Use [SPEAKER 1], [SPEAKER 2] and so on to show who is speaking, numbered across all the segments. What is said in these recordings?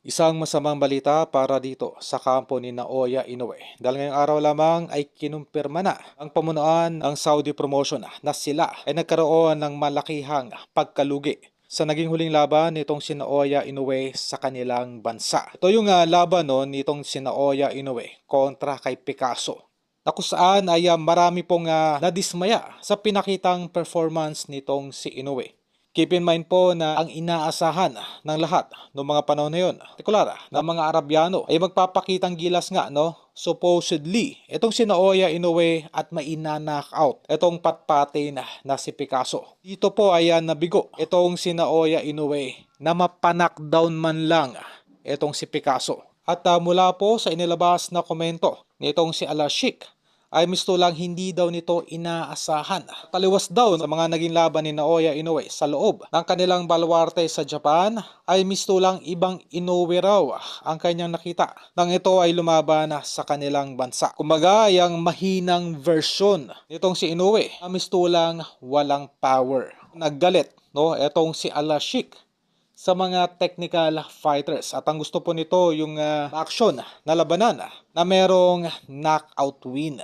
[SPEAKER 1] Isang masamang balita para dito sa kampo ni Naoya Inoue. Dahil ngayong araw lamang ay kinumpirma na ang pamunuan ng Saudi Promotion na sila ay nagkaroon ng malakihang pagkalugi sa naging huling laban nitong si Naoya Inoue sa kanilang bansa. Ito yung laban nitong si Naoya Inoue kontra kay Picasso, na kung saan ay marami pong nadismaya sa pinakitang performance nitong si Inoue. Keep in mind po na ang inaasahan ng lahat noong mga panahon na yun, partikular ng mga Arabyano, ay magpapakitang gilas nga, supposedly, itong si Naoya Inoue at maina-knockout itong patpate na si Picasso. Dito po ay nabigo itong si Naoya Inoue na mapaknockdown man lang itong si Picasso. At mula po sa inilabas na komento nitong si Alashik, ay misto lang hindi daw nito inaasahan. Taliwas daw sa mga naging laban ni Naoya Inoue sa loob ng kanilang baluarte sa Japan, ay misto lang ibang Inoue raw ang kanyang nakita nang ito ay lumaban sa kanilang bansa. Kumbaga, yung mahinang version nitong si Inoue, misto lang walang power. Naggalit etong si Alashik sa mga technical fighters, at ang gusto po nito yung action na labanan na merong knockout win.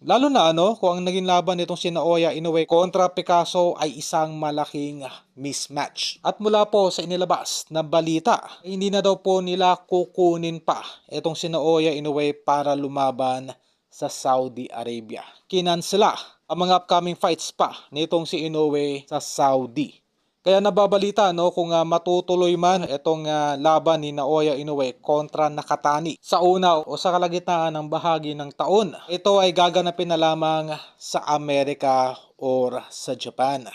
[SPEAKER 1] Lalo na kung ang naging laban nitong si Naoya Inoue kontra Picasso ay isang malaking mismatch. At mula po sa inilabas na balita, hindi na daw po nila kukunin pa itong si Naoya Inoue para lumaban sa Saudi Arabia. Kinansela ang mga upcoming fights pa nitong si Inoue sa Saudi. Kaya nababalita kung matutuloy man itong laban ni Naoya Inoue kontra Nakatani sa una o sa kalagitnaan ng bahagi ng taon. Ito ay gaganapin na lamang sa Amerika or sa Japan.